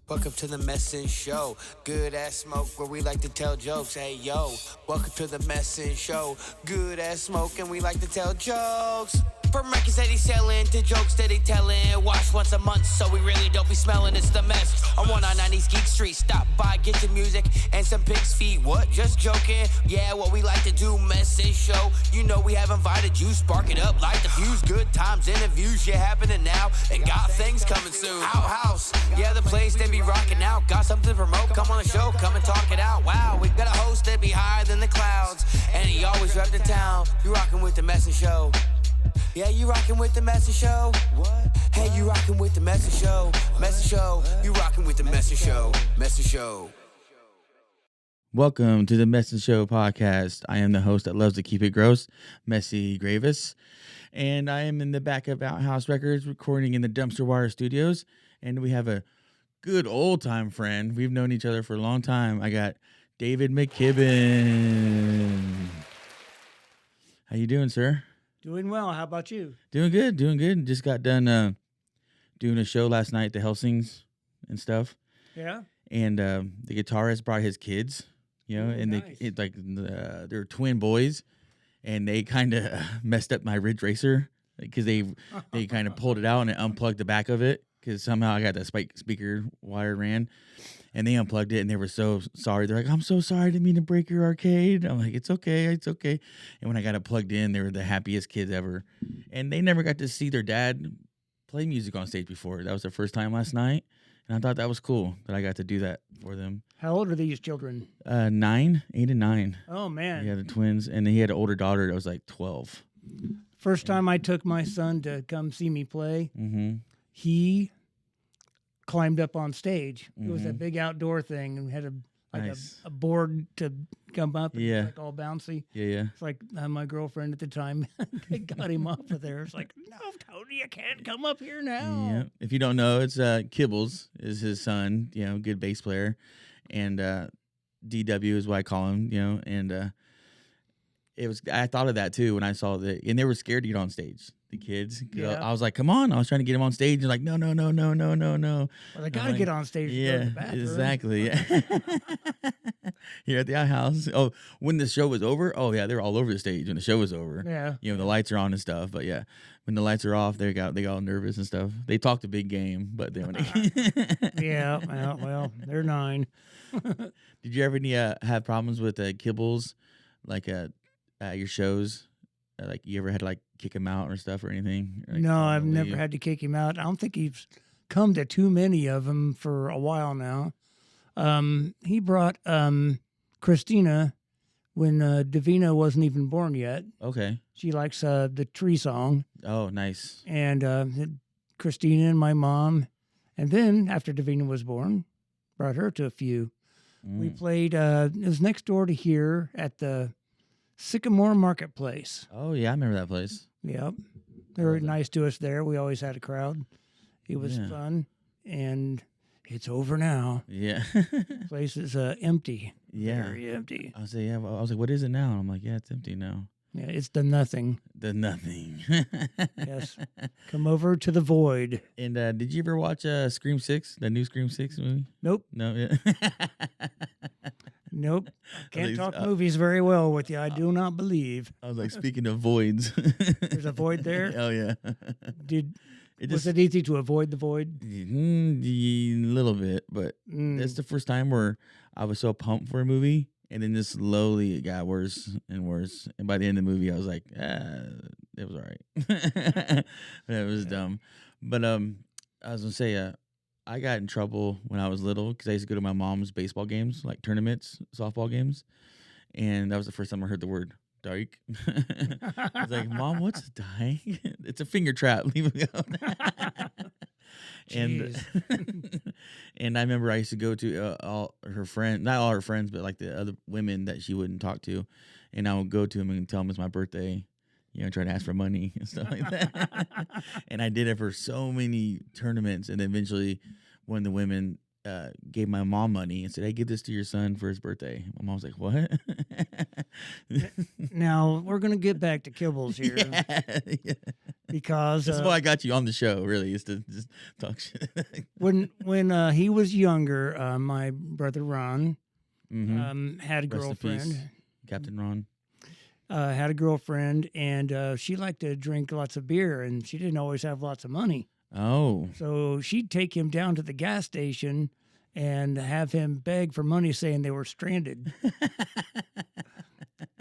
Welcome to the MessInShoW, good ass smoke where we like to tell jokes. Hey yo, welcome to the MessInShoW, good ass smoke and we like to tell jokes. From records that he's selling to jokes that he telling. Watch once a month so we really don't be smelling. It's the mess on 199 East Geek Street. Stop by, get your music and some pig's feet. What? Just joking? Yeah, what we like to do, MessInShoW. You know we have invited you, spark it up, light the fuse. Good times, interviews, shit happening now, and got things coming soon. Outhouse, yeah, the place they be rocking out. Got something to promote, come on the show, come and talk it out. Wow, we got a host that be higher than the clouds, and he always rep the town. You rocking with the MessInShoW. Yeah, you rockin' with the MessInShoW. What? Hey, you rockin' with the MessInShoW. MessInShoW. You rockin' with the MessInShoW. MessInShoW. Welcome to the MessInShoW podcast. I am the host that loves to keep it gross, Messy Gravis, and I am in the back of Outhouse Records recording in the Dumpster Wire Studios, and we have a good old-time friend. We've known each other for a long time. I got David Mckibben. How you doing, sir? Doing well. How about you? Doing good. Just got done doing a show last night, the Helsings and stuff. Yeah. And the guitarist brought his kids, you know, and nice. they're twin boys, and they kind of messed up my Ridge Racer because they kind of pulled it out and it unplugged the back of it because somehow I got the speaker wire ran. And they unplugged it, and they were so sorry. They're like, "I'm so sorry, I didn't mean to break your arcade." I'm like, "It's okay. And when I got it plugged in, they were the happiest kids ever. And they never got to see their dad play music on stage before. That was their first time last night, and I thought that was cool that I got to do that for them. How old are these children? 8 and 9. Oh, man. Yeah, the twins, and he had an older daughter that was like 12. First time I took my son to come see me play, Mm-hmm. he climbed up on stage. It was a Mhm. big outdoor thing and had Nice. a board to come up and Yeah. it's like all bouncy. Yeah. It's like my girlfriend at the time got him off of there. It's like, no, Tony, you can't come up here now. Yeah. If you don't know, it's Kibbles is his son. You know, good bass player, and DW is what I call him. You know, and I thought of that too when I saw that, and they were scared to get on stage. The kids, Yeah. I was like, "Come on!" I was trying to get him on stage, and like, "No." Well, they got to like, get on stage to go to Yeah, the bathroom. exactly. Yeah. Here at the Outhouse. Oh, when the show was over, oh yeah, they're all over the stage when the show was over. Yeah. You know, the lights are on and stuff, but yeah, when the lights are off, they got all nervous and stuff. They talked a big game, but they Yeah. Well, they're 9. Did you ever have problems with Kibbles, like at your shows? Like you ever had to like kick him out or stuff or anything? Like, No, I've leave? never had to kick him out. I don't think he's come to too many of them for a while now. He brought Christina when Davina wasn't even born yet. Okay. She likes the Tree Song. Oh, nice. And Christina and my mom. And then after Davina was born, brought her to a few. We played, it was next door to here at the Sycamore Marketplace. Oh yeah, I remember that place. Yep. They were nice to us there. We always had a crowd. It was Yeah. fun. And it's over now. Yeah. Place is empty. Yeah. Very empty. I was like, yeah. I was like, what is it now? And I'm like, yeah, it's empty now. Yeah, it's the nothing. The nothing. Yes. Come over to the void. And did you ever watch Scream 6, the new Scream 6 movie? Nope. No. Yeah. Nope. Can't least, talk movies very well with you. I do not believe. I was like, speaking of voids. There's a void there? Oh yeah. Was it easy to avoid the void? A little bit, but that's the first time where I was so pumped for a movie, and then just slowly it got worse and worse. And by the end of the movie, I was like, it was all right. It was dumb. But I was gonna say, I got in trouble when I was little because I used to go to my mom's baseball games, like tournaments, softball games, and that was the first time I heard the word dyke. I was like, "Mom, what's a dyke? It's a finger trap. Leave it alone." And I remember I used to go to all her friends, not all her friends, but like the other women that she wouldn't talk to, and I would go to them and tell them it's my birthday. You know, try to ask for money and stuff like that. And I did it for so many tournaments. And eventually, when the women gave my mom money and said, "Hey, give this to your son for his birthday," my mom was like, "What?" Now, we're going to get back to Kibbles here. Yeah. because That's why I got you on the show. Really, is to just talk shit. when he was younger, my brother Ron had a Rest in peace, girlfriend. Captain Ron. Had a girlfriend, and she liked to drink lots of beer, and she didn't always have lots of money. Oh, So she'd take him down to the gas station and have him beg for money, saying they were stranded.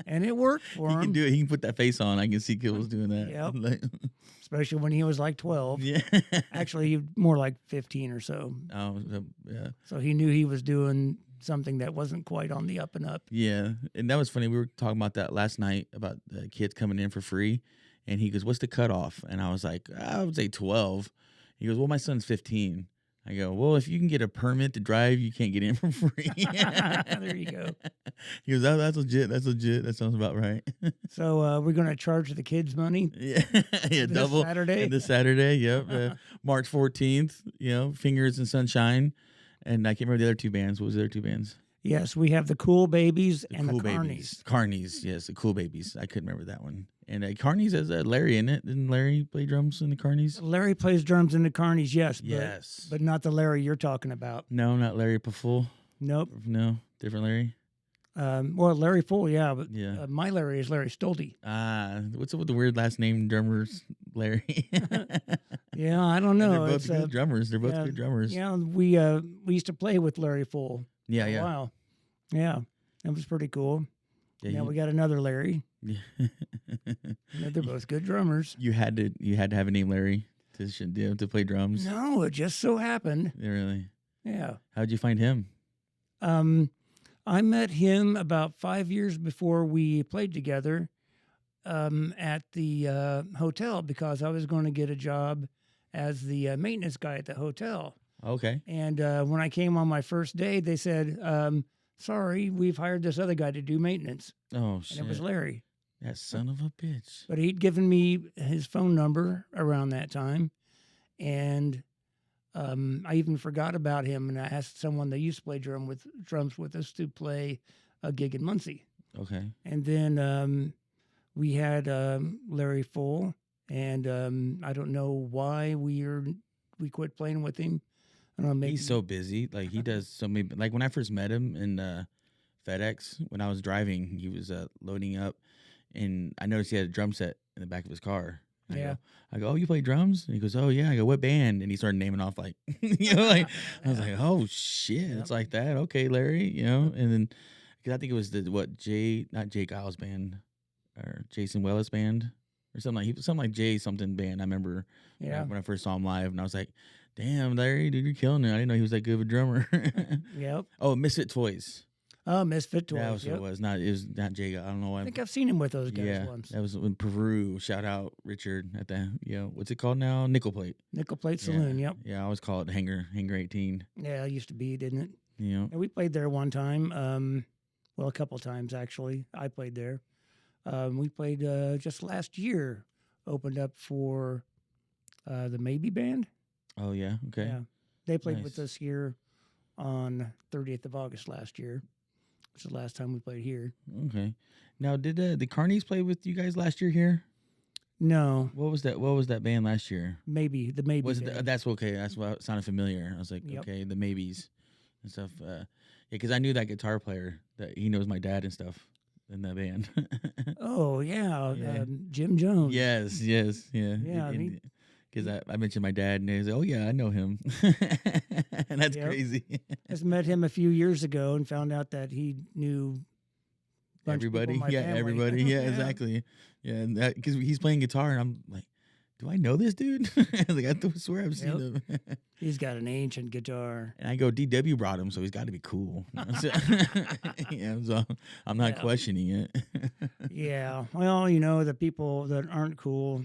And it worked for he him. can do it. He can put that face on. I can see Kibbles doing that. Yep. Especially when he was like 12. Yeah. Actually, more like 15 or so. Oh, yeah. So he knew he was doing something that wasn't quite on the up and up. Yeah, and that was funny. We were talking about that last night about the kids coming in for free, and he goes, "What's the cutoff?" And I was like, "I would say 12." He goes, "Well, my son's 15." I go, "Well, if you can get a permit to drive, you can't get in for free." There you go. He goes, "Oh, that's legit. That's legit. That sounds about right." So we're going to charge the kids money. Yeah, yeah, This double Saturday? This Saturday. Yep, March 14th. Fingers and Sunshine, and I can't remember the other two bands. What was the other two bands? Yes, we have the Cool Babies and Cool the Carnies. Babies. Carnies, yes, the Cool Babies. I couldn't remember that one. And Carnies has Larry in it. Didn't Larry play drums in the Carnies? Larry plays drums in the Carnies, yes. Yes. But not the Larry you're talking about. No, not Larry Paful. Nope. No, different Larry. Well, Larry Full, yeah. But Yeah. my Larry is Larry Stolte. What's up with the weird last name drummers, Larry? Yeah, I don't know. They're both It's, good drummers. They're both yeah, good drummers. Yeah, we used to play with Larry Full. Yeah, for a yeah. while. Yeah, that was pretty cool. Yeah, Now we got another Larry. yeah. They're both good drummers. You had to have a name Larry to play drums. No, it just so happened. Yeah, really. Yeah. How'd you find him? I met him about 5 years before we played together at the hotel because I was going to get a job as the maintenance guy at the hotel. Okay. And when I came on my first day, they said, sorry, we've hired this other guy to do maintenance. Oh shit. And it was Larry. That son of a bitch. But he'd given me his phone number around that time. And I even forgot about him. And I asked someone that used to play drums with us to play a gig in Muncie. Okay. And then we had Larry Full. And I don't know why we quit playing with him. I don't know, maybe He's so busy. Like he does so many. Like when I first met him in FedEx, when I was driving, he was loading up, and I noticed he had a drum set in the back of his car. Yeah. I go, "Oh, you play drums?" And he goes, "Oh yeah." I go, "What band?" And he started naming off like, like I was like, "Oh shit, Yep. it's like that." Okay, Larry, And then because I think it was not Jake Giles band or Jason Wellis band or something like Jay something band. I remember when I first saw him live, and I was like, "Damn, Larry, dude, you're killing it." I didn't know he was that good of a drummer. Yep. Oh, Misfit Toys. Oh, Misfit Toys. That was what it was. It was not Jay. I don't know why. I think I've seen him with those guys Yeah, once. that was in Peru. Shout out Richard at the what's it called now? Nickel Plate. Nickel Plate Saloon. Yep. Yeah, I always call it Hangar 18. Yeah, it used to be, didn't it? You And we played there one time. Well, a couple times actually. I played there. We played just last year. Opened up for the Maybe Band. Oh yeah, okay. Yeah, they played with Nice. us here on 30th of August last year. Which is the last time we played here. Okay. Now, did the Carnies play with you guys last year here? No, What was that? What was that band last year? maybe the Maybe Was Band. it, that's okay. That's what it sounded familiar. I was like, Yep. okay, the Maybes and stuff. Yeah, because I knew that guitar player that he knows my dad and stuff in that band. Oh yeah, Yeah. Jim Jones. yes, yeah. Yeah, Because I mentioned my dad, and he said, "Oh yeah, I know him," and that's Yep. crazy. Just met him a few years ago and found out that he knew a bunch of people Everybody, in my yeah, family. everybody, yeah, exactly, yeah. And that because he's playing guitar, and I'm like, "Do I know this dude?" Like I swear I've seen him. He's got an ancient guitar. And I go, DW brought him, so he's got to be cool. So I'm not Yeah. questioning it. Yeah. Well, the people that aren't cool,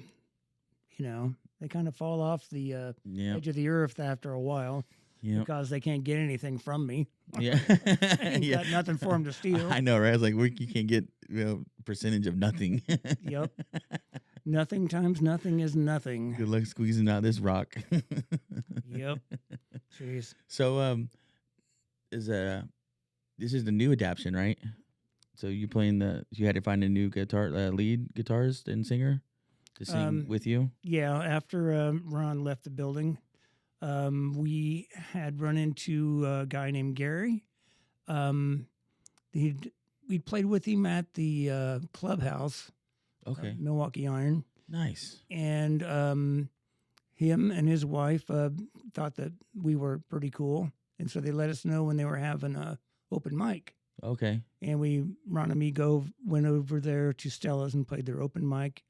they kind of fall off the Yeah, edge of the earth after a while yeah, because they can't get anything from me. yeah. Ain't got nothing for them to steal. I know, right? I was like, you can't get percentage of nothing. Yep. Nothing times nothing is nothing. Good luck squeezing out this rock. Yep. Jeez. So, this is the new adaptation, right? So you had to find a new lead guitarist and singer. to sing with you? Yeah, after Ron left the building, we had run into a guy named Gary. We'd played with him at the clubhouse, Okay. Milwaukee Iron, Nice. and him and his wife thought that we were pretty cool, and so they let us know when they were having a open mic. Okay. And Ron and me went over there to Stella's and played their open mic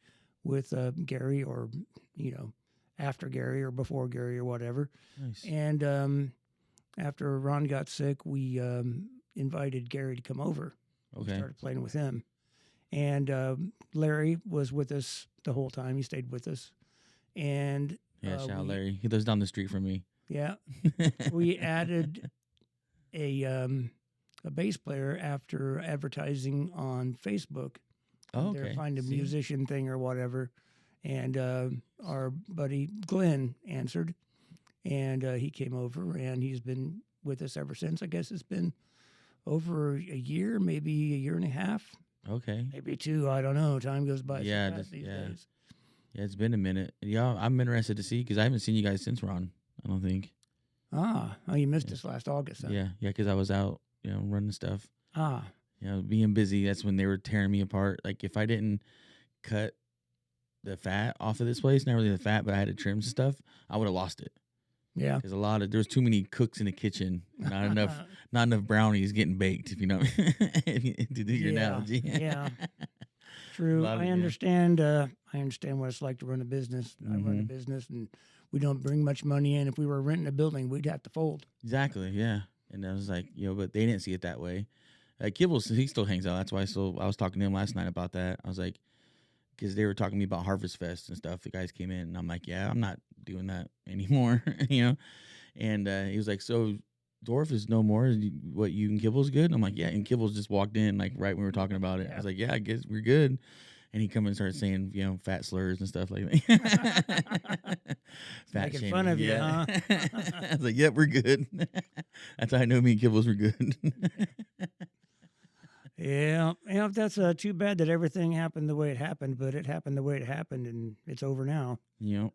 with Gary, or after Gary or before Gary or whatever. Nice. And after Ron got sick, we invited Gary to come over. We Okay. started playing with him. And Larry was with us the whole time. He stayed with us. And Yeah, shout out Larry. He lives down the street from me. yeah, we added a bass player after advertising on Facebook. Oh, They're okay. find a See? musician thing or whatever. And our buddy Glenn answered, and he came over, and he's been with us ever since. I guess it's been over a year, maybe a year and a half, Okay. maybe 2. I don't know. Time goes by Yeah, so fast these days. Yeah, it's been a minute. Yeah, I'm interested to see because I haven't seen you guys since Ron. I don't think. Oh, you missed us last August. Huh? Yeah, because I was out, running stuff. Ah, Being busy. That's when they were tearing me apart. Like if I didn't cut the fat off of this place, not really the fat, but I had to trim stuff, I would have lost it. yeah. Because there's too many cooks in the kitchen, not enough brownies getting baked. If you know, to do your analogy. Yeah. True. I understand. I understand what it's like to run a business. I run a business, and we don't bring much money in. If we were renting a building, we'd have to fold. Exactly. Yeah. And I was like, but they didn't see it that way. Kibbles, he still hangs out. That's why I was talking to him last night about that. I was like, because they were talking to me about Harvest Fest and stuff. The guys came in, and I'm like, yeah, I'm not doing that anymore, And he was like, so Dwarf is no more. What, you and Kibbles good? And I'm like, yeah. And Kibbles just walked in, like, right when we were talking about it. Yeah. I was like, yeah, I guess we're good. And he come and started saying, fat slurs and stuff like that. Fat Making fun of you, huh? I was like, yep, we're good. That's how I know me and Kibbles were good. Yeah, that's too bad that everything happened the way it happened, but it happened the way it happened, and it's over now.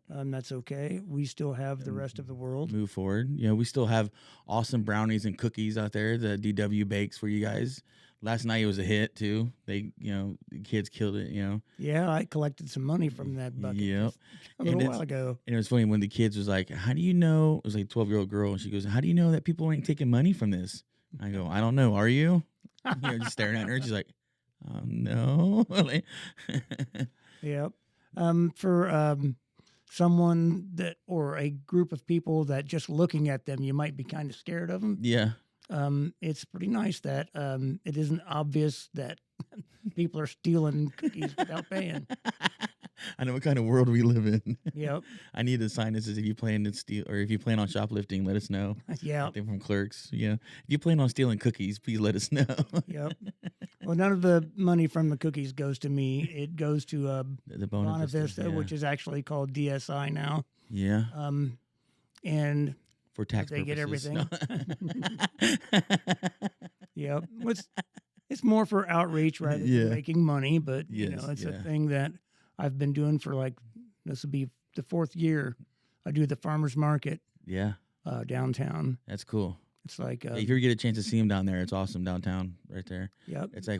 That's okay. We still have the rest of the world. Move forward. We still have awesome brownies and cookies out there. The DW bakes for you guys. Last night it was a hit too. They, the kids killed it. Yeah, I collected some money from that bucket Yep. a little while ago. And it was funny when the kids was like, "How do you know?" It was like a 12-year-old girl, and she goes, "How do you know that people ain't taking money from this?" I go, "I don't know. Are you?" Just staring at her. She's like, "Oh no." Yep. For someone that, or a group of people that just looking at them, you might be kind of scared of them. Yeah. It's pretty nice that it isn't obvious that people are stealing cookies without paying. I know what kind of world we live in. Yep. I need a sign that says, if you plan to steal, or if you plan on shoplifting, let us know. Yeah. Something from Clerks. Yeah. If you plan on stealing cookies, please let us know. Yep. Well, none of the money from the cookies goes to me. It goes to the Bona Vista, which is actually called DSI now. Yeah. And for tax they purposes. get everything. Yep. It's more for outreach rather than making money, but it's a thing that I've been doing for this will be the 4th year. I do the farmers market. Yeah. Downtown. That's cool. It's like if you ever get a chance to see them down there, it's awesome downtown right there. Yep. It's like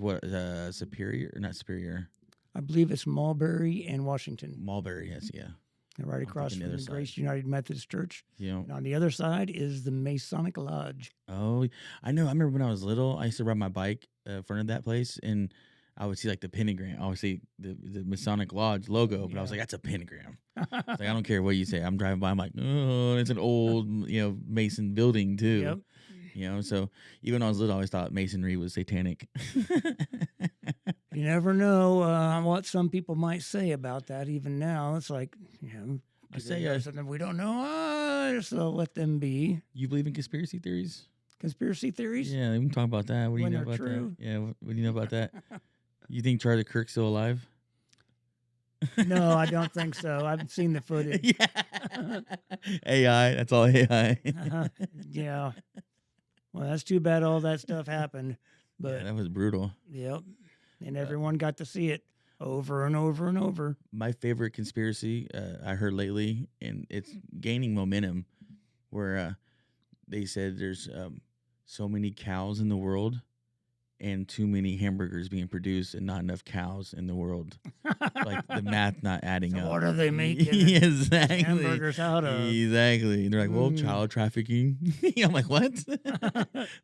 Superior, not Superior. I believe it's Mulberry and Washington. Mulberry, yes, yeah. And right across from the Grace United Methodist Church. Yeah. And on the other side is the Masonic Lodge. Oh, I know. I remember when I was little, I used to ride my bike in front of that place, and I would see the pentagram. I would see the Masonic Lodge logo, but I was like, that's a pentagram. I don't care what you say. I'm driving by, I'm like, oh, it's an old, Mason building too. Yep. So even when I was little, I always thought masonry was satanic. You never know what some people might say about that. Even now, it's like, I say something we don't know. Just let them be. You believe in conspiracy theories? Conspiracy theories? Yeah, we can talk about that. What do you know about that? Yeah, what do you know about that? You think Charlie Kirk's still alive? No, I don't think so. I've seen the footage. Yeah. AI, that's all AI. Yeah. Well, that's too bad all that stuff happened. But that was brutal. Yep. And everyone got to see it. over and over and over. My favorite conspiracy I heard lately, and it's gaining momentum, where they said there's so many cows in the world and too many hamburgers being produced and not enough cows in the world. Like the math not adding So up. what are they making Exactly. hamburgers out of? Exactly. And they're like, well, child trafficking. I'm like, what?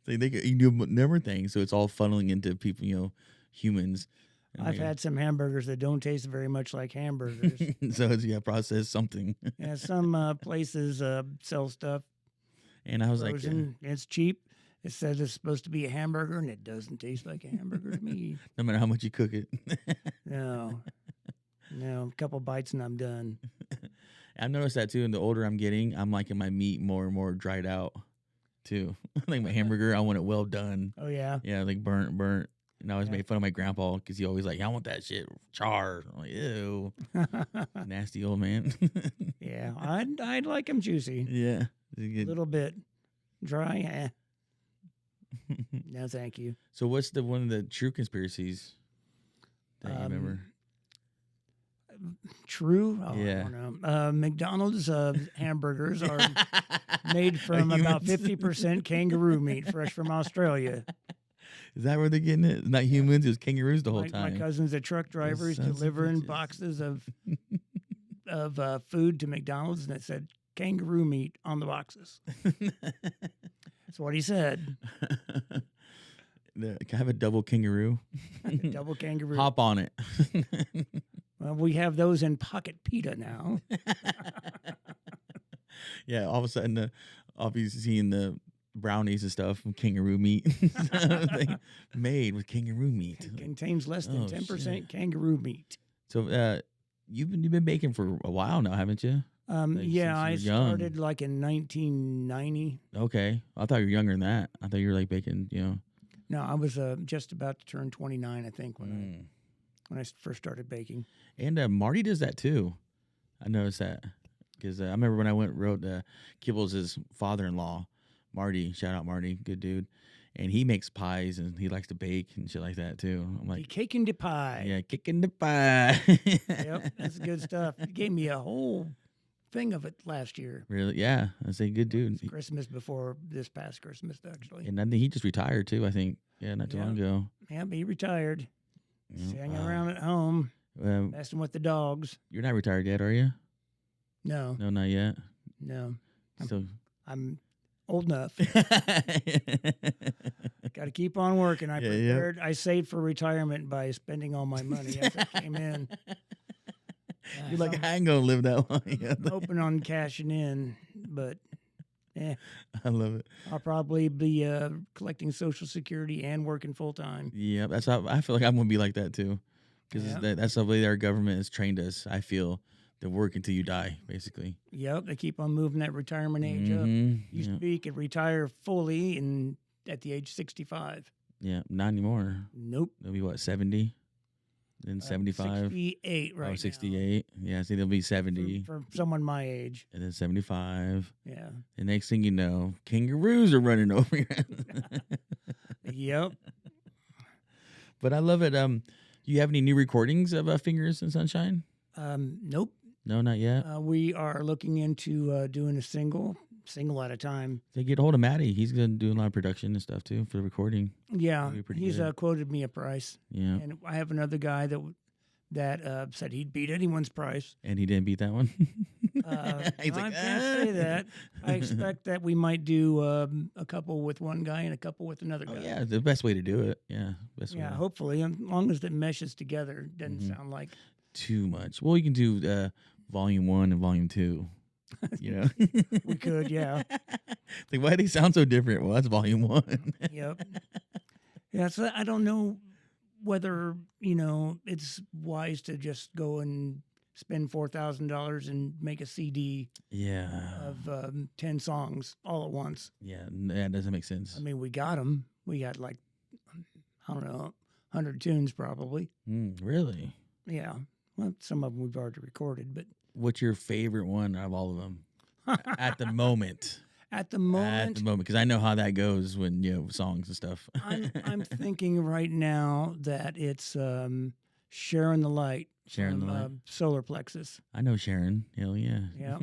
Like they can do number things. So it's all funneling into people, humans. And I've had some hamburgers that don't taste very much like hamburgers. So it's processed something. Yeah, some places sell stuff And I was frozen. It's cheap. It says it's supposed to be a hamburger, and it doesn't taste like a hamburger to me. no matter how much you cook it. No, a couple bites and I'm done. I've noticed that too. And the older I'm getting, I'm liking my meat more and more dried out too. Like my hamburger, I want it well done. Oh yeah, Yeah, like burnt. And I always made fun of my grandpa because he always like, I want that shit charred. I'm like, ew, nasty old man. yeah. I'd like them juicy. Yeah, A little bit dry. No, thank you. So what's one of the true conspiracies that you remember? True? Oh, Yeah. I don't know. McDonald's hamburgers are made from about 50% kangaroo meat, fresh from Australia. Is that where they're getting it? It's not humans, it was kangaroos the whole time. My cousin's a truck driver. He's delivering boxes of food to McDonald's, and it said kangaroo meat on the boxes. That's what he said. Can I have a double kangaroo? Double kangaroo. Hop on it. Well, we have those in pocket pita now. Yeah, all of a sudden, obviously seeing the brownies and stuff from kangaroo meat made with kangaroo meat. It contains less than 10% shit. kangaroo meat. So you've been baking for a while now, haven't you? Yeah, I since you were young. started like in 1990. Okay, I thought you were younger than that. I thought you were like baking, No, I was just about to turn 29, I think, when I first started baking. And Marty does that too. I noticed that because I remember when I wrote Kibbles' father-in-law, Marty. Shout out Marty, good dude. And he makes pies and he likes to bake and shit like that too. I'm like, Cake and the pie. yeah, kicking the pie. Yep, that's good stuff. He gave me a whole thing of it last year. Really? Yeah, I say good dude. Christmas before this past Christmas, actually. And I think he just retired too. I think not too long ago. Yeah, but he retired. Yeah, He's hanging wow. around at home, messing with the dogs. You're not retired yet, are you? No, No, not yet. no. Still. I'm old enough. Got to keep on working. I saved for retirement by spending all my money as it came in. You're like, I ain't gonna live that long. I'm hoping on cashing in, but I love it. I'll probably be collecting Social Security and working full time. Yeah, that's how I feel like I'm gonna be like that too, because that's the way our government has trained us. I feel to work until you die, basically. Yep, they keep on moving that retirement age up. Used to be you could retire fully at the age 65. Yeah, not anymore. Nope. They'll be what, 70? Then 75? 68 right now. 68. Yeah, see, they'll be 70. For someone my age. And then 75. Yeah. The next thing you know, kangaroos are running over you. Yep. But I love it. Do you have any new recordings of Fingers in Sunshine? Nope. No, not yet. We are looking into doing a single at a time. They get a hold of Matty. He's gonna do a lot of production and stuff too for the recording. Yeah, he's good. Quoted me a price. Yeah, and I have another guy that said he'd beat anyone's price. And he didn't beat that one. I can't say that. I expect that we might do a couple with one guy and a couple with another guy. Yeah, the best way to do it. Yeah, best way. Yeah, hopefully, as long as it meshes together, doesn't sound like too much. Well, you can do volume 1 and volume 2. We could, yeah. Like, why do they sound so different? Well, that's volume 1. Yep. Yeah, so I don't know whether, it's wise to just go and spend $4,000 and make a CD of 10 songs all at once. Yeah, that doesn't make sense. I mean, we got them. We got like, I don't know, 100 tunes probably. Really? Yeah. Well, some of them we've already recorded, but. What's your favorite one out of all of them at the moment? At the moment, because I know how that goes when songs and stuff. I'm thinking right now that it's Sharing the Light. Sharing the from, Light. Solar Plexus. I know Sharon. Hell yeah. Yeah.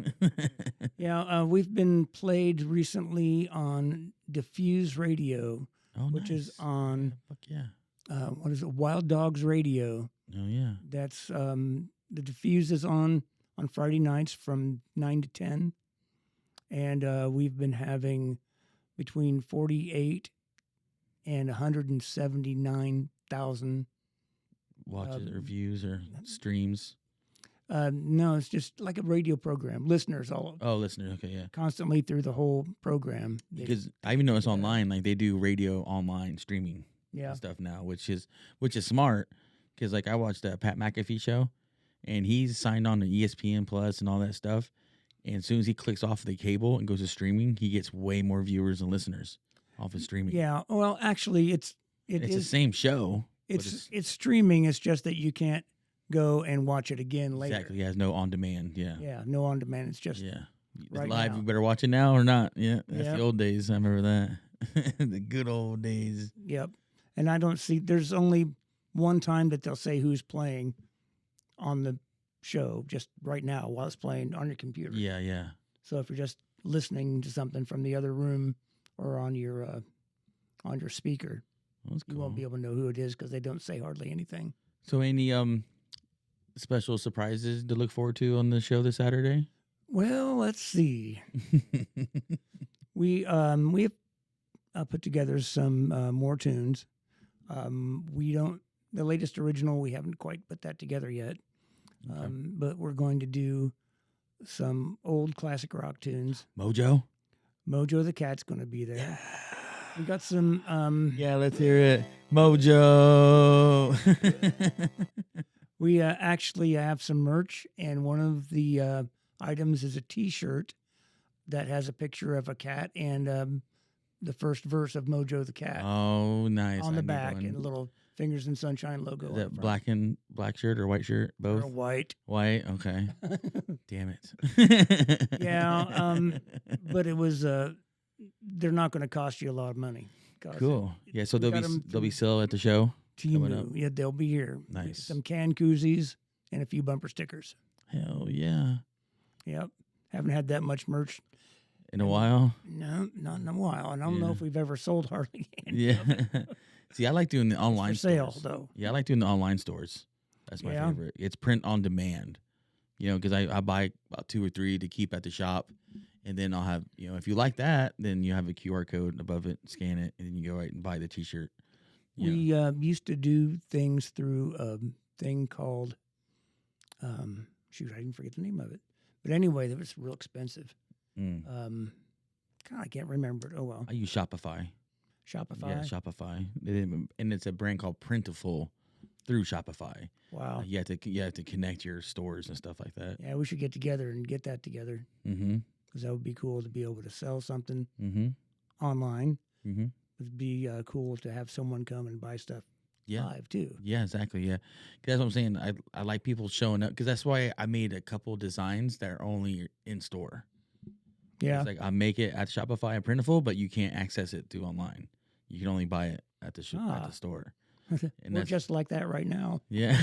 Yeah, we've been played recently on Diffuse Radio, Oh, which is nice. on, Fuck yeah. what is it, Wild Dogs Radio. Oh yeah. That's, the Diffuse is on Friday nights from 9 to 10. And we've been having between 48 and 179,000. Watches or views or streams. No, it's just like a radio program. Listeners all Oh, listeners. Okay, yeah. constantly through the whole program. Because I even noticed online, like they do radio online streaming Yeah. stuff now, which is smart. Because like I watched the Pat McAfee show, and he's signed on to ESPN Plus and all that stuff. And as soon as he clicks off the cable and goes to streaming, he gets way more viewers and listeners off of streaming. Yeah. Well, actually, it's the same show. but it's streaming. It's just that you can't go and watch it again later. exactly. It has no on demand. Yeah. Yeah. No on demand. It's just Yeah. It's right live. now. You better watch it now or not. Yeah. That's Yep. the old days. I remember that. The good old days. Yep. And I don't see. There's only one time that they'll say who's playing on the show just right now while it's playing on your computer. Yeah. Yeah. So if you're just listening to something from the other room or on your speaker, That's cool. you won't be able to know who it is because they don't say hardly anything. So any special surprises to look forward to on the show this Saturday? Well, let's see. We have put together some more tunes. The latest original, we haven't quite put that together yet. Okay. But we're going to do some old classic rock tunes. Mojo? Mojo the Cat's going to be there. We got some. Yeah, let's hear it. Mojo. We actually have some merch, and one of the items is a T-shirt that has a picture of a cat and the first verse of Mojo the Cat Oh, nice. on I the need back one. and a little Fingers in Sunshine logo. Is on that the front. black shirt or white shirt? Both? Or white. White? Okay. Damn it. Yeah, but it was. They're not going to cost you a lot of money. 'Cause Cool. Yeah, so we got 'em they'll be through still at the show. coming up. Timu. Yeah, they'll be here. Nice. Some can koozies and a few bumper stickers. Hell yeah. Yep. Haven't had that much merch. In a while. No, not in a while. And I don't know Yeah. if we've ever sold hardly any. Yeah. See, I like doing the online for sale, stores. though. Yeah, I like doing the online stores. That's my Yeah. favorite. It's print on demand. You know, because I buy about 2 or 3 to keep at the shop. And then I'll have, you know, if you like that, then you have a QR code above it, scan it, and then you go right and buy the T-shirt. You know. We used to do things through a thing called, shoot, I didn't forget the name of it. But anyway, that was real expensive. Mm. God, I can't remember it. Oh, well. I use Shopify. Shopify? Yeah, Shopify. And it's a brand called Printful through Shopify. Wow. You have to connect your stores and stuff like that. Yeah, we should get together and get that together. Mm-hmm. Because that would be cool to be able to sell something Mm-hmm. online. Mm-hmm. It'd be cool to have someone come and buy stuff Yeah. live, too. Yeah, exactly. Yeah, 'cause that's what I'm saying. I like people showing up because that's why I made a couple designs that are only in store. Yeah. It's like I make it at Shopify and Printful, but you can't access it through online. You can only buy it at the at the store. And We're that's just like that right now. yeah.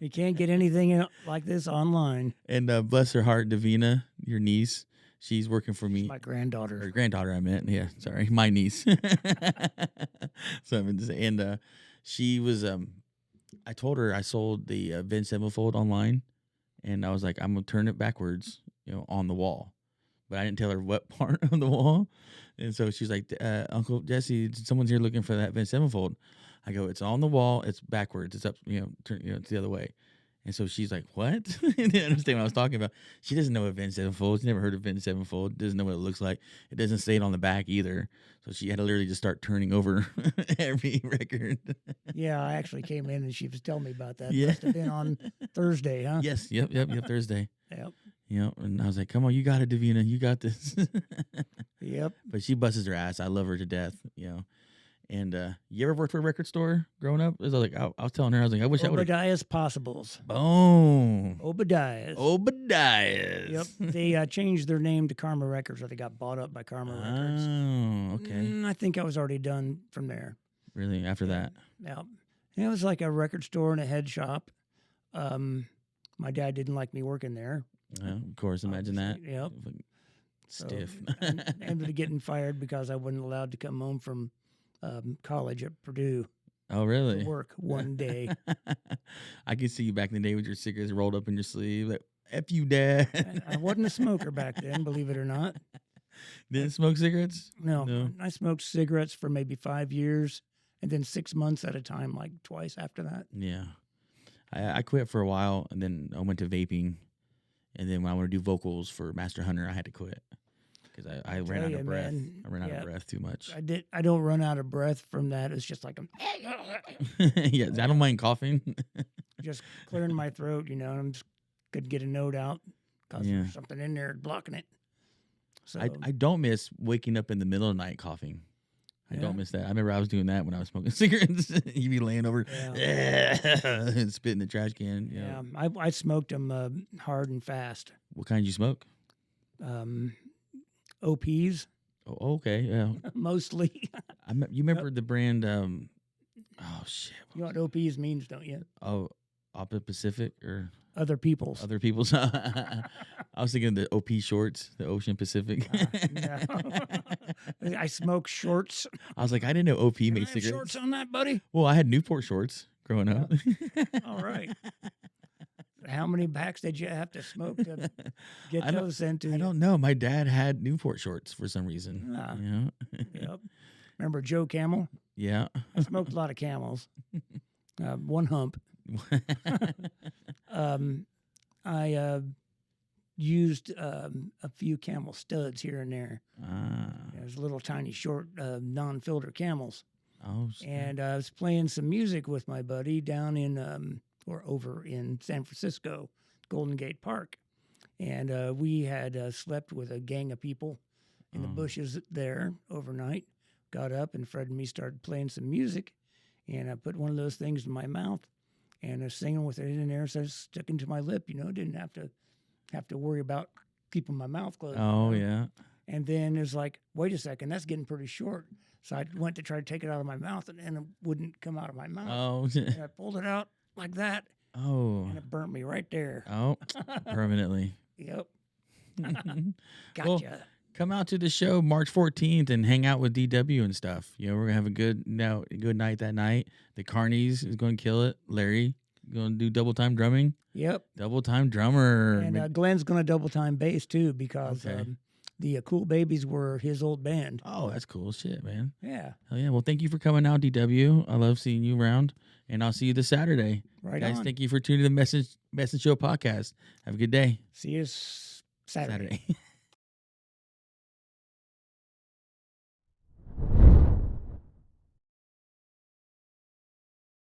You can't get anything like this online. And bless her heart, Davina, your niece, she's working for me. My granddaughter. Or granddaughter, I meant. Yeah, sorry, my niece. So I've been saying, and she was. I told her I sold the Vince Sevenfold online, and I was like, I'm gonna turn it backwards, you know, on the wall. But I didn't tell her what part of the wall, and so she's like, Uncle Jesse, someone's here looking for that Vince Sevenfold. I go, it's on the wall, it's backwards, it's up, it's the other way. And so she's like, what? Didn't understand what I was talking about. She doesn't know what Vince Sevenfold. She's never heard of Vince Sevenfold. Doesn't know what it looks like. It doesn't say it on the back either. So she had to literally just start turning over every record. Yeah, I actually came in and she was telling me about that. Yeah. Must have been on Thursday, huh? Yes. Yep. Thursday. Yep. And I was like, come on, you got it, Davina. You got this. Yep. But she busts her ass. I love her to death, And you ever worked for a record store growing up? I was telling her, I was like, I wish I would have. Obadiah's Possibles. Boom. Obadiah's. Obadiah's. Yep. They changed their name to Karma Records, or they got bought up by Karma Records. Oh, okay. I think I was already done from there. Really? After that? Yeah. And it was like a record store and a head shop. My dad didn't like me working there. Yeah, of course, imagine that. Yep. Stiff. So I ended up getting fired because I wasn't allowed to come home from college at Purdue Oh, really? to work one day. I could see you back in the day with your cigarettes rolled up in your sleeve. Like, F you, Dad. I wasn't a smoker back then, believe it or not. Didn't smoke cigarettes? No, I smoked cigarettes for maybe 5 years and then 6 months at a time, like twice after that. Yeah. I quit for a while, and then I went to vaping. And then when I want to do vocals for Master Hunter, I had to quit because I ran out of breath. Man, I ran out of breath too much. I don't run out of breath from that. It's just like I'm Yeah, I don't mind coughing. just clearing my throat, and I'm just could get a note out because there's something in there blocking it. So I don't miss waking up in the middle of the night coughing. I don't miss that. I remember I was doing that when I was smoking cigarettes. You'd be laying over and spitting the trash can. Yeah, I smoked them hard and fast. What kind did you smoke? OPs. Oh, okay. Yeah. Mostly. You remember the brand? Oh shit. You know what OPs means, don't you? Oh, Oppa Pacific or other people's. Other people's. I was thinking the OP shorts, the Ocean Pacific. No. I smoke shorts. I was like, I didn't know OP made cigarettes. Shorts on that, buddy? Well, I had Newport shorts growing up. All right. How many packs did you have to smoke to get those into you? I don't know. My dad had Newport shorts for some reason. Yep. Remember Joe Camel? Yeah. I smoked a lot of Camels. One hump. I used a few Camel studs here and there. There's little tiny short non-filter Camels. Oh, and I was playing some music with my buddy down in or over in San Francisco, Golden Gate Park, and we had slept with a gang of people in the bushes there overnight. Got up and Fred and me started playing some music, and I put one of those things in my mouth. And I was singing with it in there, so it stuck into my lip. Didn't have to worry about keeping my mouth closed. Oh yeah. And then it was like, wait a second, that's getting pretty short. So I went to try to take it out of my mouth, and it wouldn't come out of my mouth. Oh. And I pulled it out like that. Oh. And it burnt me right there. Oh. Permanently. Yep. Gotcha. Well, come out to the show March 14th and hang out with DW and stuff. We're gonna have a good night that night. The Carnies is going to kill it. Larry going to do double time drumming. Yep. Double time drummer. And Glenn's going to double time bass too because the Cool Babies were his old band. Oh, that's cool shit, man. Yeah. Hell yeah. Well, thank you for coming out, DW. I love seeing you around, and I'll see you this Saturday. Right, guys. on. Thank you for tuning in to the MessInShoW podcast. Have a good day. See you Saturday.